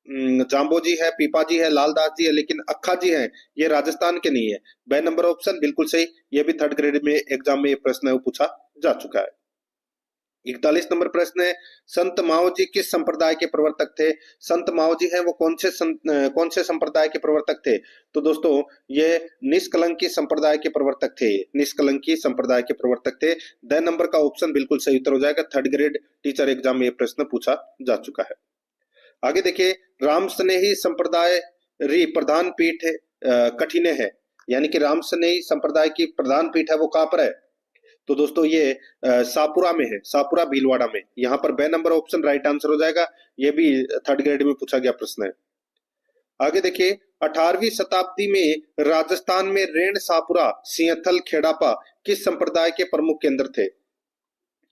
जाम्बो जी है, पीपा जी है, लालदास जी है, लेकिन अक्खा जी है, ये राजस्थान के नहीं है। बे नंबर ऑप्शन बिल्कुल सही। ये भी थर्ड ग्रेड में एग्जाम में ये प्रश्न है वो पूछा जा चुका है। 41 नंबर प्रश्न है, संत माओ जी किस संप्रदाय के प्रवर्तक थे? संत माओ जी हैं वो कौन से संप्रदाय के प्रवर्तक थे? तो दोस्तों ये निष्कलंकी संप्रदाय के प्रवर्तक थे। निष्कलंकी संप्रदाय के प्रवर्तक थे। द नंबर का ऑप्शन बिल्कुल सही उत्तर हो जाएगा। थर्ड ग्रेड टीचर एग्जाम में ये प्रश्न पूछा जा चुका है। आगे देखिए, राम स्नेही संप्रदाय री प्रधान पीठ कठिने है, यानी कि राम स्नेही संप्रदाय की प्रधान पीठ है वो कहां पर है? तो दोस्तों ये सापुरा में है, सापुरा भीलवाड़ा में। यहाँ पर बे नंबर ऑप्शन राइट आंसर हो जाएगा। ये भी थर्ड ग्रेड में पूछा गया प्रश्न है। आगे देखिए, 18वीं शताब्दी में राजस्थान में रेण सापुरा सिंहथल खेड़ापा किस संप्रदाय के प्रमुख केंद्र थे?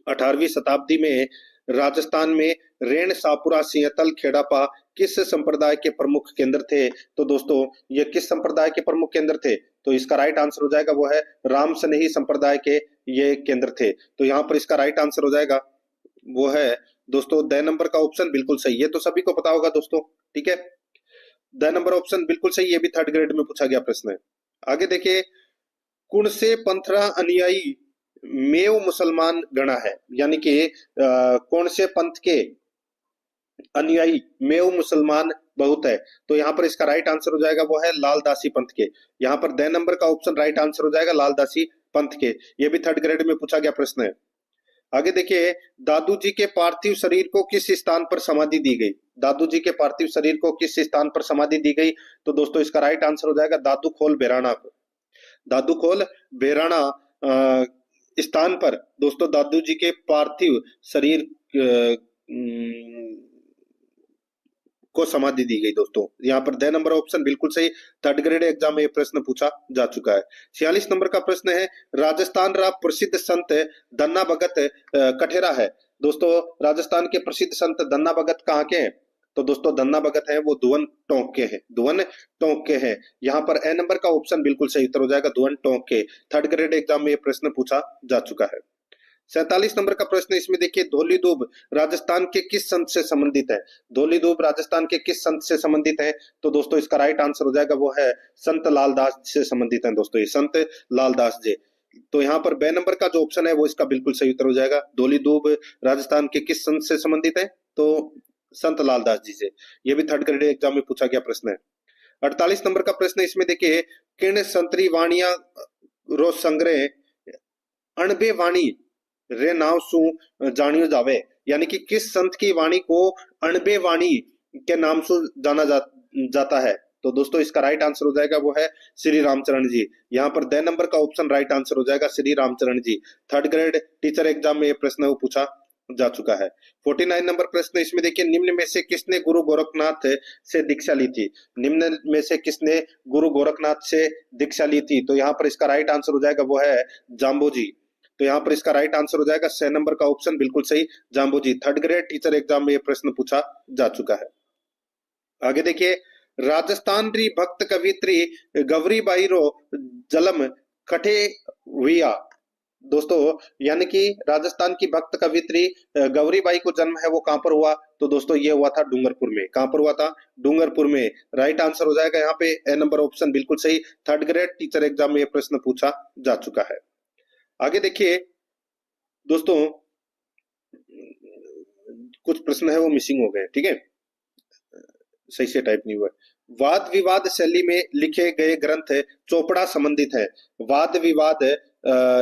18वीं शताब्दी में राजस्थान में रेण सापुरा सिंहतल खेड़ापा किस संप्रदाय के प्रमुख केंद्र थे? तो दोस्तों ये किस संप्रदाय के प्रमुख केंद्र थे? तो इसका राइट आंसर हो जाएगा वो है राम स्नेही संप्रदाय के ये केंद्र थे। तो यहाँ पर इसका राइट आंसर हो जाएगा वो है दोस्तों द नंबर का ऑप्शन बिल्कुल सही। ये तो सभी को पता होगा दोस्तों, ठीक है। द नंबर ऑप्शन बिल्कुल सही। ये भी थर्ड ग्रेड में पूछा गया प्रश्न है। आगे देखिए, कुण से पंथरा अनुयायी मेव मुसलमान गणा है, यानी कि कौन से पंथ के अनुयायी मेव मुसलमान बहुत है? तो यहाँ पर इसका राइट आंसर हो जाएगा वो है लालदासी पंथ के। यहाँ पर द नंबर का ऑप्शन राइट आंसर हो जाएगा लालदासी पंथ के। ये भी थर्ड ग्रेड में पूछा गया प्रश्न है। आगे देखिए, दादू जी के पार्थिव शरीर को किस स्थान पर समाधि दी गई? दादू जी के पार्थिव शरीर को किस स्थान पर समाधि दी गई? तो दोस्तों इसका राइट आंसर हो जाएगा दादू खोल बेराना को। दादू खोल बेराना स्थान पर दोस्तों दादू जी के पार्थिव शरीर को समाधि दी गई दोस्तों। यहाँ पर द नंबर ऑप्शन बिल्कुल सही। थर्ड ग्रेड एग्जाम में ये प्रश्न पूछा जा चुका है। 46 नंबर का प्रश्न है, राजस्थान रा प्रसिद्ध संत धन्ना भगत कठेरा है। दोस्तों राजस्थान के प्रसिद्ध संत धन्ना भगत कहाँ के हैं? तो दोस्तों धन्ना भगत है वो धुवन टोंक के हैं। धुवन टोंक के हैं। यहाँ पर ए नंबर का ऑप्शन बिल्कुल सही उत्तर हो जाएगा धुवन टोंक के। थर्ड ग्रेड एग्जाम में ये प्रश्न पूछा जा चुका है। 47 नंबर का प्रश्न इसमें देखिए, धौली दूब राजस्थान के किस संत से संबंधित है? धौली दूब राजस्थान के किस संत से संबंधित है? तो दोस्तों इसका राइट आंसर हो जाएगा वो है संत लालदास से संबंधित है दोस्तों, ये संत लालदास जी। तो यहाँ पर बे नंबर का जो ऑप्शन है वो इसका बिल्कुल सही उत्तर हो जाएगा। धौली दूब राजस्थान के किस संत से संबंधित है? तो संत लालदास जी से। ये भी थर्ड ग्रेड एग्जाम में पूछा गया प्रश्न है। 48 नंबर का प्रश्न इसमें देखिए, किन संतरी वाणिया रो संग्रह अणबे वाणी रे नाव सु जानियो जावे, यानी कि किस संत की वाणी को अणबे वाणी के नाम से जाना जाता है? तो दोस्तों इसका राइट आंसर हो जाएगा वो है श्री रामचरण जी। यहाँ पर द नंबर का ऑप्शन राइट आंसर हो जाएगा श्री रामचरण जी। थर्ड ग्रेड टीचर एग्जाम में ये प्रश्न वो पूछा जा चुका है। 49 नंबर प्रश्न इसमें देखिए, निम्न में से किसने गुरु गोरखनाथ से दीक्षा ली थी? निम्न में से किसने गुरु गोरखनाथ से दीक्षा ली थी? तो यहाँ पर इसका राइट आंसर हो जाएगा वो है जाम्बो जी। तो यहाँ पर इसका राइट आंसर हो जाएगा 6 नंबर का ऑप्शन बिल्कुल सही, जाम्बो जी। थर्ड ग्रेड टीचर एग्जाम में ये प्रश्न पूछा जा चुका है। आगे देखिए, राजस्थान री भक्त कवित्री गौरी बाई रो जलम कठे हुआ। दोस्तों यानी कि राजस्थान की भक्त कवित्री गौरी बाई को जन्म है वो कहां पर हुआ? तो दोस्तों ये हुआ था डूंगरपुर में। कहां पर हुआ था? डूंगरपुर में। राइट आंसर हो जाएगा यहाँ पे ए नंबर ऑप्शन बिल्कुल सही। थर्ड ग्रेड टीचर एग्जाम में ये प्रश्न पूछा जा चुका है। आगे देखिए दोस्तों, कुछ प्रश्न है वो मिसिंग हो गए, ठीक है, सही से टाइप नहीं हुआ। वाद विवाद शैली में लिखे गए ग्रंथ चोपड़ा संबंधित है। वाद विवाद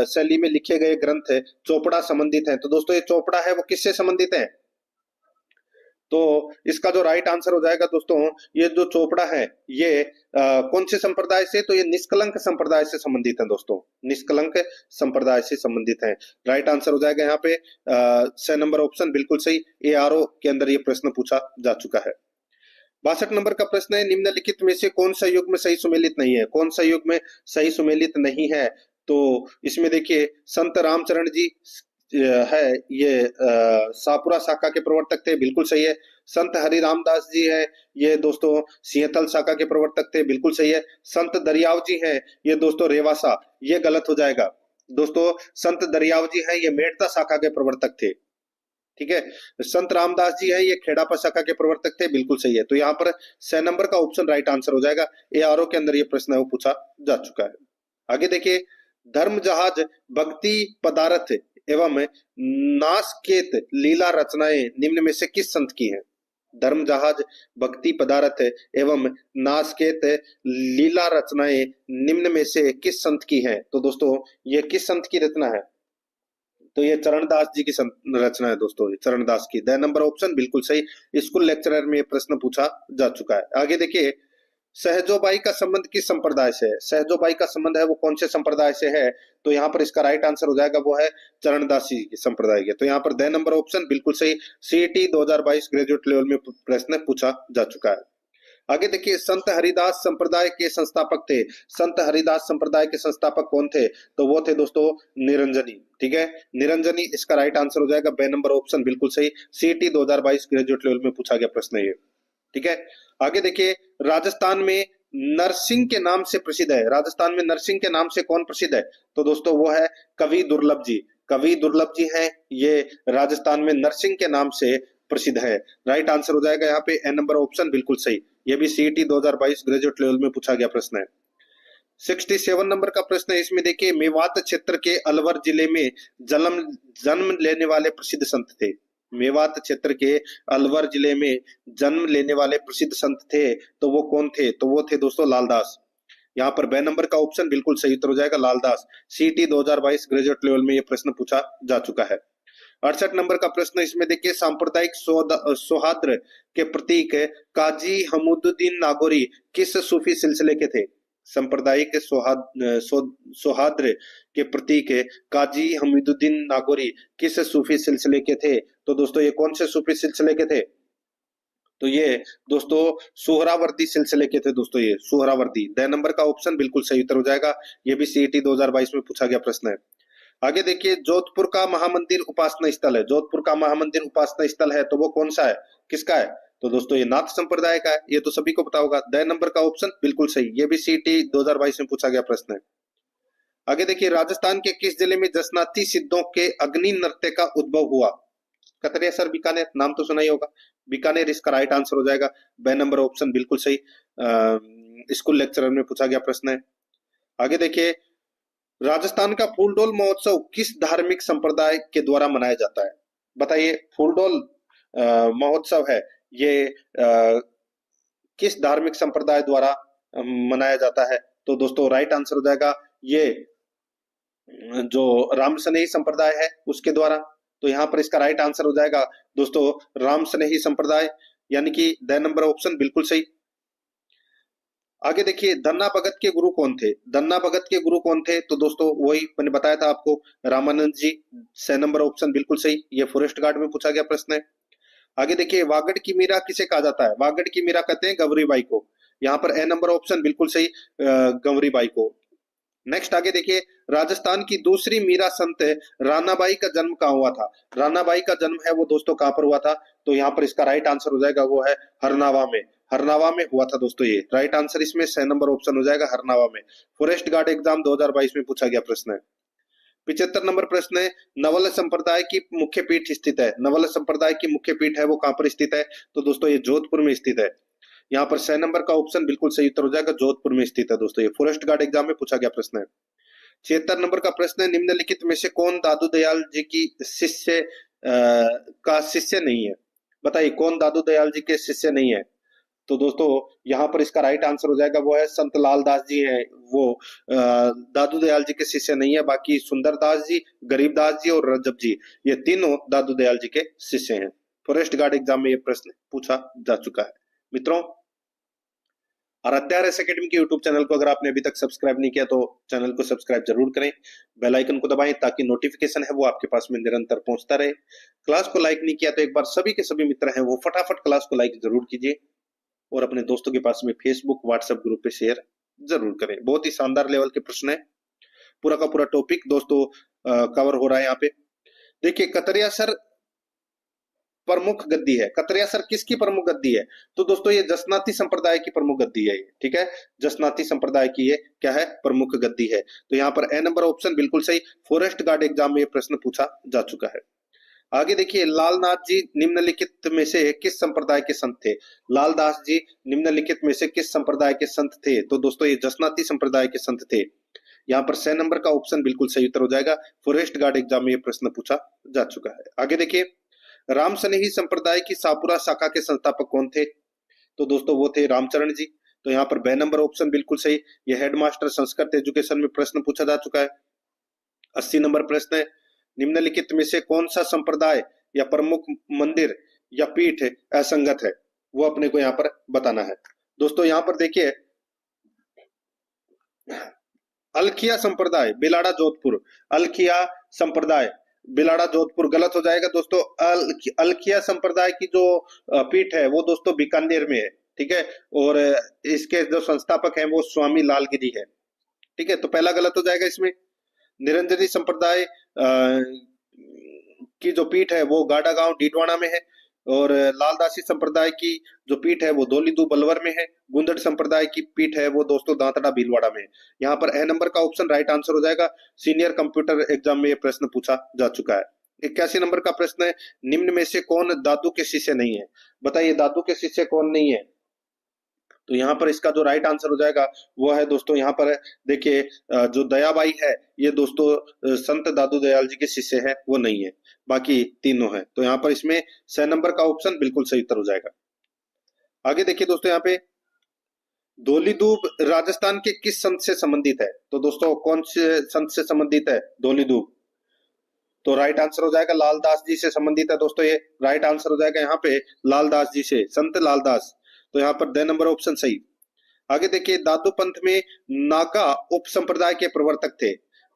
शैली में लिखे गए ग्रंथ चोपड़ा संबंधित है। तो दोस्तों ये चोपड़ा है वो किससे संबंधित है? तो इसका जो राइट आंसर हो जाएगा दोस्तों, ये जो चोपड़ा है ये कौन से संप्रदाय से? तो ये निष्कलंक संप्रदाय से संबंधित है दोस्तों, निष्कलंक संप्रदाय से संबंधित है। राइट आंसर हो जाएगा यहाँ पे स नंबर ऑप्शन बिल्कुल सही। ARO के अंदर ये प्रश्न पूछा जा चुका है। 62 नंबर का प्रश्न है, निम्नलिखित में से कौन सा युग्म सही सुमेलित नहीं है? कौन सा युग्म सही सुमेलित नहीं है? तो इसमें देखिए संत रामचरण जी है ये शाहपुरा शाखा के प्रवर्तक थे, बिल्कुल सही है। संत हरिरामदास जी है ये दोस्तों सिंहतल शाखा के प्रवर्तक थे, बिल्कुल सही है। संत दरियाव जी है ये दोस्तों रेवासा, ये गलत हो जाएगा दोस्तों। संत दरियाव जी है ये मेड़ता शाखा के प्रवर्तक थे, ठीक है। संत रामदास जी है ये खेड़ापा शाखा के प्रवर्तक थे, बिल्कुल सही है। तो यहाँ पर 6 नंबर का ऑप्शन राइट आंसर हो जाएगा। ARO के अंदर ये प्रश्न है वो पूछा जा चुका है। आगे देखिए, धर्म जहाज भक्ति पदार्थ एवं नासकेत लीला रचनाएं निम्न में से किस संत की हैं? धर्म जहाज भक्ति पदार्थ एवं नासकेत लीला रचनाएं निम्न में से किस संत की हैं? तो दोस्तों ये किस संत की रचना है? तो ये चरणदास जी की रचना है दोस्तों, चरणदास की। द नंबर ऑप्शन बिल्कुल सही। स्कूल लेक्चरर में ये प्रश्न पूछा जा चुका है। आगे देखिए, सहजोबाई का संबंध किस संप्रदाय से है? सहजोबाई का संबंध है वो कौन से संप्रदाय से है? तो यहाँ पर इसका राइट आंसर हो जाएगा वो है चरणदासी संप्रदाय के। तो यहाँ पर द नंबर ऑप्शन बिल्कुल सही। CET 2022 ग्रेजुएट लेवल में प्रश्न पूछा जा चुका है। आगे देखिए, संत हरिदास संप्रदाय के संस्थापक थे। संत हरिदास संप्रदाय के संस्थापक कौन थे? तो वो थे दोस्तों निरंजनी, ठीक है। निरंजनी इसका राइट आंसर हो जाएगा। बे नंबर ऑप्शन बिल्कुल सही। CET 2022 ग्रेजुएट लेवल में पूछा गया प्रश्न है ये, ठीक है। आगे देखिए, राजस्थान में नरसिंह के नाम से प्रसिद्ध है। राजस्थान में नरसिंह के नाम से कौन प्रसिद्ध है? तो दोस्तों वो है कवि दुर्लभ जी। कवि दुर्लभ जी हैं ये राजस्थान में नरसिंह के नाम से प्रसिद्ध है। राइट आंसर हो जाएगा यहाँ पे ए नंबर ऑप्शन बिल्कुल सही। ये भी CET 2022 ग्रेजुएट लेवल में पूछा गया प्रश्न है। 67 नंबर का प्रश्न है, इसमें देखिए, मेवात क्षेत्र के अलवर जिले में जन्म लेने वाले प्रसिद्ध संत थे। मेवात क्षेत्र के अलवर जिले में जन्म लेने वाले प्रसिद्ध संत थे, तो वो कौन थे? तो वो थे दोस्तों लालदास। यहाँ पर बे नंबर का ऑप्शन बिल्कुल सही उत्तर हो जाएगा लालदास। CET 2022 ग्रेजुएट लेवल में ये प्रश्न पूछा जा चुका है। 68 नंबर का प्रश्न, इसमें देखिए, सांप्रदायिक सौहार्द के प्रतीक काजी हमुदुद्दीन नागौरी किस सूफी सिलसिले के थे? सांप्रदायिक सौहार्द के प्रतीक काजी हमीदुद्दीन नागौरी किस सूफी सिलसिले के थे? तो दोस्तों ये कौन से सूफी सिलसिले के थे? तो ये दोस्तों सुहरावर्दी सिलसिले के थे दोस्तों, ये सुहरावर्दी। द नंबर का ऑप्शन बिल्कुल सही उत्तर हो जाएगा। ये भी CET 2022 में पूछा गया प्रश्न है। आगे देखिए, जोधपुर का महामंदिर उपासना स्थल है। जोधपुर का महामंदिर उपासना स्थल है तो वो कौन सा है, किसका है? तो दोस्तों ये नाथ संप्रदाय का है, ये तो सभी को पता होगा। द नंबर का ऑप्शन बिल्कुल सही। ये भी CET 2022 में पूछा गया प्रश्न है। आगे देखिए, राजस्थान के किस जिले में जसनाती सिद्धों के अग्नि नृत्य का उद्भव हुआ? कतरिया सर, बीकानेर, नाम तो सुना ही होगा। बीकानेर इसका राइट आंसर हो जाएगा। बे नंबर ऑप्शन बिल्कुल सही। स्कूल लेक्चरर में पूछा गया प्रश्न है। आगे देखिए, राजस्थान का फूलडोल महोत्सव किस धार्मिक संप्रदाय के द्वारा मनाया जाता है? बताइए, फूलडोल महोत्सव है ये किस धार्मिक संप्रदाय द्वारा मनाया जाता है? तो दोस्तों राइट आंसर हो जाएगा ये जो राम स्नेही संप्रदाय है उसके द्वारा। तो यहाँ पर इसका राइट आंसर हो जाएगा दोस्तों राम स्नेही संप्रदाय, यानी कि द नंबर ऑप्शन बिल्कुल सही। आगे देखिए, धन्ना भगत के गुरु कौन थे? धन्ना भगत के गुरु कौन थे? तो दोस्तों वही मैंने बताया था आपको, रामानंद जी। 6 नंबर ऑप्शन बिल्कुल सही। ये फॉरेस्ट गार्ड में पूछा गया प्रश्न है। आगे देखिए, वागड़ की मीरा किसे कहा जाता है? वागड़ की मीरा कहते हैं गौरी बाई को। यहाँ पर ए नंबर ऑप्शन बिल्कुल सही, गौरी बाई को। नेक्स्ट आगे देखिए, राजस्थान की दूसरी मीरा संत रानाबाई का जन्म कहाँ हुआ था? रानाबाई का जन्म है वो दोस्तों कहाँ पर हुआ था? तो यहाँ पर इसका राइट आंसर हो जाएगा वो है हरनावा में। हरनावा में हुआ था दोस्तों ये। राइट आंसर इसमें 6 नंबर ऑप्शन हो जाएगा हरनावा में। फॉरेस्ट गार्ड एग्जाम 2022 में पूछा गया प्रश्न है। 75 नंबर प्रश्न है, नवल संप्रदाय की मुख्य पीठ स्थित है। नवल संप्रदाय की मुख्य पीठ है वो कहाँ पर स्थित है? तो दोस्तों ये जोधपुर में स्थित है। यहाँ पर 6 नंबर का ऑप्शन बिल्कुल सही उत्तर हो जाएगा, जोधपुर में स्थित है दोस्तों। ये फॉरेस्ट गार्ड एग्जाम में पूछा गया प्रश्न है। 76 नंबर का प्रश्न है, निम्नलिखित में से कौन दादू दयाल जी की शिष्य का शिष्य नहीं है? बताइए, कौन दादू दयाल जी के शिष्य नहीं है? तो दोस्तों यहाँ पर इसका राइट आंसर हो जाएगा वो है संत लाल दास जी हैं। वो दादू दयाल जी के शिष्य नहीं है, बाकी सुंदर दास जी, गरीबदास जी और रजब जी, ये तीनों दादू दयाल जी के शिष्य हैं। फॉरेस्ट गार्ड एग्जाम में ये प्रश्न पूछा जा चुका है मित्रों। आराध्या RS एकेडमी के यूट्यूब चैनल को अगर आपने अभी तक सब्सक्राइब नहीं किया तो चैनल को सब्सक्राइब जरूर करें, बेल आइकन को दबाएं ताकि नोटिफिकेशन है वो आपके पास में निरंतर पहुंचता रहे। क्लास को लाइक नहीं किया तो एक बार सभी के सभी मित्र हैं वो फटाफट क्लास को लाइक जरूर कीजिए और अपने दोस्तों के पास में फेसबुक व्हाट्सएप ग्रुप पे शेयर जरूर करें। बहुत ही शानदार लेवल के प्रश्न है, पूरा का पूरा टॉपिक दोस्तों कवर हो रहा है यहाँ पे। देखिए कतरिया सर प्रमुख गद्दी है। कतरिया सर किसकी प्रमुख गद्दी है? तो दोस्तों ये जसनाती संप्रदाय की प्रमुख गद्दी है, ठीक है, जसनाती संप्रदाय की ये क्या है, प्रमुख गद्दी है। तो यहाँ पर ए नंबर ऑप्शन बिल्कुल सही। फॉरेस्ट गार्ड एग्जाम में ये प्रश्न पूछा जा चुका है। आगे देखिए लालनाथ जी निम्नलिखित में से किस संप्रदाय के संत थे? लालदास जी निम्नलिखित में से किस संप्रदाय के संत थे? तो दोस्तों ये जसनाती संप्रदाय के संत थे। यहाँ पर 6 नंबर का ऑप्शन बिल्कुल सही उत्तर हो जाएगा। फॉरेस्ट गार्ड एग्जाम में ये प्रश्न पूछा जा चुका है। आगे देखिए राम सनेही संप्रदाय की शाहपुरा शाखा के संस्थापक कौन थे? तो दोस्तों वो थे रामचरण जी। तो यहाँ पर 2 नंबर ऑप्शन बिल्कुल सही। ये हेडमास्टर संस्कृत एजुकेशन में प्रश्न पूछा जा चुका है। 80 नंबर प्रश्न है निम्नलिखित में से कौन सा संप्रदाय या प्रमुख मंदिर या पीठ असंगत है? वो अपने को यहाँ पर बताना है। दोस्तों यहाँ पर देखिए अलखिया संप्रदाय बिलाड़ा जोधपुर, अलखिया संप्रदाय बिलाड़ा जोधपुर गलत हो जाएगा दोस्तों। अलखिया संप्रदाय की जो पीठ है वो दोस्तों बीकानेर में है, ठीक है, और इसके जो संस्थापक हैं वो स्वामी लालगिरी है, ठीक है, तो पहला गलत हो जाएगा इसमें। निरंजनी संप्रदाय की जो पीठ है वो गाड़ा गांव डीडवाना में है और लालदासी संप्रदाय की जो पीठ है वो धौलीदू बलवर में है। गुंदड़ संप्रदाय की पीठ है वो दोस्तों दांतड़ा भीलवाड़ा में है। यहाँ पर ए नंबर का ऑप्शन राइट आंसर हो जाएगा। सीनियर कंप्यूटर एग्जाम में ये प्रश्न पूछा जा चुका है। 81 नंबर का प्रश्न है निम्न में से कौन दादू के शिष्य नहीं है? बताइए दादू के शिष्य कौन नहीं है? तो यहाँ पर इसका जो राइट आंसर हो जाएगा वो है दोस्तों यहाँ पर देखिए जो दयाबाई है ये दोस्तों संत दादू दयाल जी के शिष्य है, वो नहीं है, बाकी तीनों है। तो यहाँ पर इसमें 6 नंबर का ऑप्शन बिल्कुल सही उत्तर हो जाएगा। आगे देखिए दोस्तों यहाँ पे धौलीदूब राजस्थान के किस संत से संबंधित है? तो दोस्तों कौन से संत से संबंधित है धौलीदूब? तो राइट आंसर हो जाएगा लालदास जी से संबंधित है दोस्तों। ये राइट आंसर हो जाएगा यहाँ पे लालदास जी से, संत लालदास। तो यहाँ पर 2 नंबर ऑप्शन सही। आगे देखिए दादू पंथ में नागा उप संप्रदाय के प्रवर्तक थे।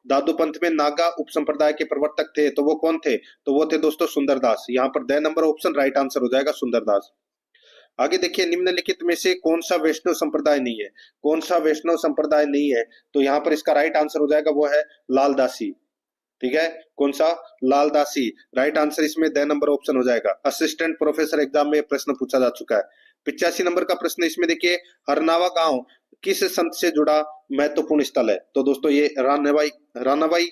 दादू पंथ में नागा उप संप्रदाय के प्रवर्तक थे, तो वो कौन थे? तो वो थे दोस्तों सुंदरदास। यहाँ पर 2 नंबर ऑप्शन राइट आंसर हो जाएगा सुंदरदास। आगे देखिए निम्नलिखित में से कौन सा वैष्णव संप्रदाय नहीं है? कौन सा वैष्णव संप्रदाय नहीं है? तो यहाँ पर इसका राइट आंसर हो जाएगा वो है लालदासी, ठीक है, कौन सा? लालदासी। राइट आंसर इसमें 2 नंबर ऑप्शन हो जाएगा। असिस्टेंट प्रोफेसर एग्जाम में प्रश्न पूछा जा चुका है। 85 नंबर का प्रश्न इसमें देखिए हरनावा गांव किस संत से जुड़ा महत्वपूर्ण स्थल है? तो दोस्तों ये रानाबाई रानाबाई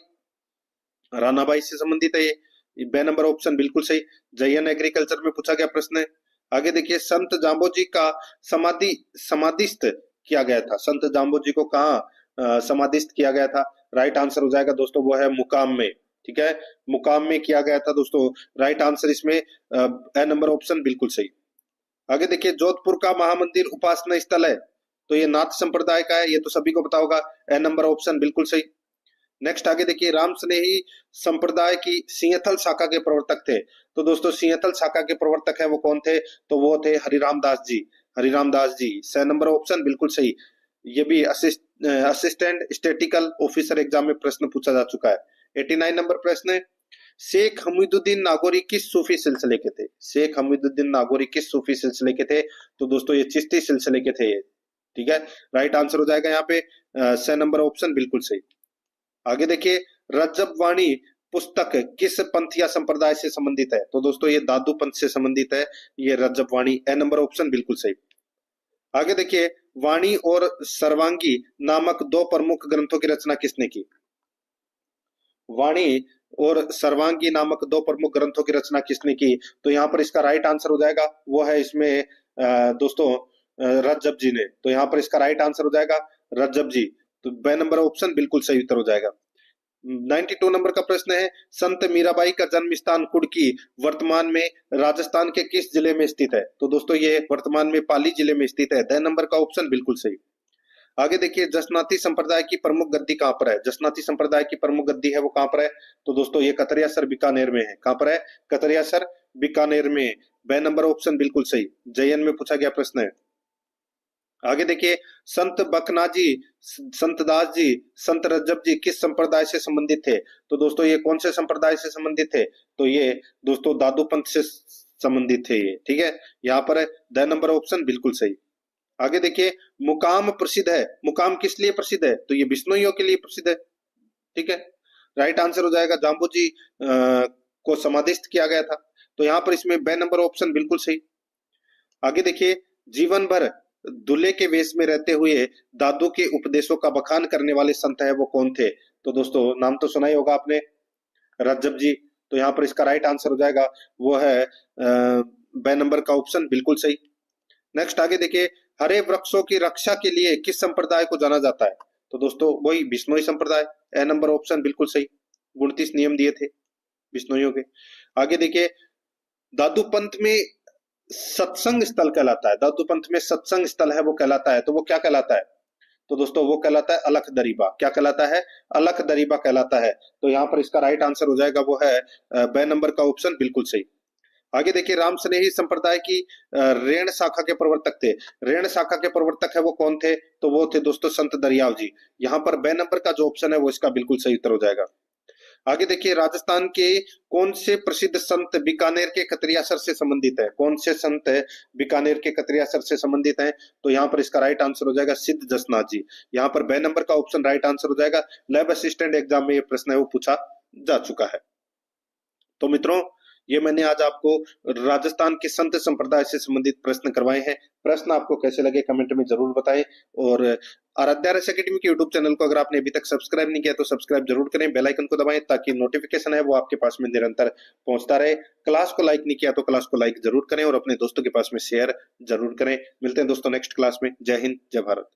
रानाबाई से संबंधित है। ये 2 नंबर ऑप्शन बिल्कुल सही। जयन एग्रीकल्चर में पूछा गया प्रश्न है। आगे देखिए संत जाम्बोजी का समाधिस्थ किया गया था। संत जाम्बोजी को कहाँ समाधिस्थ किया गया था? राइट आंसर हो जाएगा दोस्तों वो है मुकाम में, ठीक है, मुकाम में किया गया था दोस्तों। राइट आंसर इसमें ए नंबर ऑप्शन बिल्कुल सही। आगे देखिए जोधपुर का महामंदिर उपासना स्थल है, तो ये नाथ संप्रदाय का है, ये तो सभी को पता होगा। ए नंबर ऑप्शन बिल्कुल सही। नेक्स्ट आगे देखिए राम स्नेही संप्रदाय की सिंहथल शाखा के प्रवर्तक थे। तो दोस्तों सिंहथल शाखा के प्रवर्तक है वो कौन थे? तो वो थे हरिराम दास जी। हरिराम दास जी 6 नंबर ऑप्शन बिल्कुल सही। ये भी असिस्टेंट स्टैटिकल ऑफिसर एग्जाम में प्रश्न पूछा जा चुका है। 89 नंबर प्रश्न है शेख हमीदुद्दीन नागौरी किस सूफी सिलसिले के थे? शेख हमीदुद्दीन नागौरी किस सूफी सिलसिले के थे? तो दोस्तों ये चिश्ती सिलसिले के थे ये, ठीक है, राइट आंसर हो जाएगा यहाँ पे 6 नंबर ऑप्शन बिल्कुल सही। आगे देखिए रजब वाणी पुस्तक किस पंथ या संप्रदाय से संबंधित है? तो दोस्तों ये दादू पंथ से संबंधित है ये रजब वाणी। ए नंबर ऑप्शन बिल्कुल सही। आगे देखिए वाणी और सर्वांगी नामक 2 प्रमुख ग्रंथों की रचना किसने की? वाणी और सर्वांगी नामक 2 प्रमुख ग्रंथों की रचना किसने की? तो यहाँ पर इसका राइट आंसर हो जाएगा वो है इसमें दोस्तों रजब जी ने। तो यहाँ पर इसका राइट आंसर हो जाएगा रजब जी। तो 2 नंबर ऑप्शन बिल्कुल सही उत्तर हो जाएगा। 92 नंबर का प्रश्न है, संत मीराबाई का जन्म स्थान कुड़की वर्तमान में राजस्थान के किस जिले में स्थित है? तो दोस्तों ये वर्तमान में पाली जिले में स्थित है। 10 नंबर का ऑप्शन बिल्कुल सही। आगे देखिए, जसनाती संप्रदाय की प्रमुख गद्दी कहां पर है? जसनाती संप्रदाय की प्रमुख गद्दी है वो कहां पर है? तो दोस्तों ये कतरियासर बीकानेर में है। कहां पर है? कतरियासर बीकानेर में। 2 नंबर ऑप्शन बिल्कुल सही, जयन में पूछा गया प्रश्न है। आगे देखिए, संत बकनाजी, संत दास जी, संत रज्जब जी किस संप्रदाय से संबंधित थे? तो दोस्तों ये कौन से संप्रदाय से संबंधित थे? तो ये दोस्तों दादू पंथ से संबंधित थे ये, ठीक है। यहाँ पर 10 नंबर ऑप्शन बिल्कुल सही। आगे देखिए, मुकाम प्रसिद्ध है, मुकाम किस लिए प्रसिद्ध है? तो ये बिश्नोइयों के लिए प्रसिद्ध है, ठीक है। राइट आंसर हो जाएगा जाम्बू जी को समाधिस्थ किया गया था। तो यहाँ पर इसमें 2 नंबर ऑप्शन बिल्कुल सही। आगे देखिए, जीवन भर दूल्हे के वेश में रहते हुए दादू के उपदेशों का बखान करने वाले संत है वो कौन थे? तो दोस्तों नाम तो सुना ही होगा आपने, रज्जब जी। तो यहाँ पर इसका राइट आंसर हो जाएगा वो है 2 नंबर का ऑप्शन बिल्कुल सही। नेक्स्ट आगे देखिए, हरे वृक्षों की रक्षा के लिए किस संप्रदाय को जाना जाता है? तो दोस्तों वही बिश्नोई संप्रदाय। ए नंबर ऑप्शन बिल्कुल सही। 29 नियम दिए थे बिश्नोइयों के। आगे देखिए, दादू पंथ में सत्संग स्थल कहलाता है, दादू पंथ में सत्संग स्थल है वो कहलाता है, तो वो क्या कहलाता है? तो दोस्तों वो कहलाता है अलख दरीबा। क्या कहलाता है? अलख दरीबा कहलाता है। तो यहाँ पर इसका राइट आंसर हो जाएगा वो है 2 नंबर का ऑप्शन बिल्कुल सही। आगे देखिए, राम स्नेही संप्रदाय की रेण शाखा के प्रवर्तक थे। रेण शाखा के प्रवर्तक है वो कौन थे? तो वो थे दोस्तों संत दरियाव जी। यहाँ पर 2 नंबर का जो ऑप्शन है वो इसका बिल्कुल सही उत्तर हो जाएगा। आगे देखिए, राजस्थान के कौन से प्रसिद्ध संत बीकानेर के कतरियासर से संबंधित है? कौन से संत बीकानेर के कतरियासर से संबंधित हैं? तो यहाँ पर इसका राइट आंसर हो जाएगा सिद्ध जसनाथ जी। यहाँ पर 2 नंबर का ऑप्शन राइट आंसर हो जाएगा। लैब असिस्टेंट एग्जाम में ये प्रश्न है वो पूछा जा चुका है। तो मित्रों, ये मैंने आज आपको राजस्थान के संत संप्रदाय से संबंधित प्रश्न करवाए हैं। प्रश्न आपको कैसे लगे कमेंट में जरूर बताएं, और आराध्या रस एकेडमी के यूट्यूब चैनल को अगर आपने अभी तक सब्सक्राइब नहीं किया तो सब्सक्राइब जरूर करें, बेल आइकन को दबाएं ताकि नोटिफिकेशन है वो आपके पास में निरंतर पहुंचता रहे। क्लास को लाइक नहीं किया तो क्लास को लाइक जरूर करें और अपने दोस्तों के पास में शेयर जरूर करें। मिलते हैं दोस्तों नेक्स्ट क्लास में। जय हिंद, जय भारत।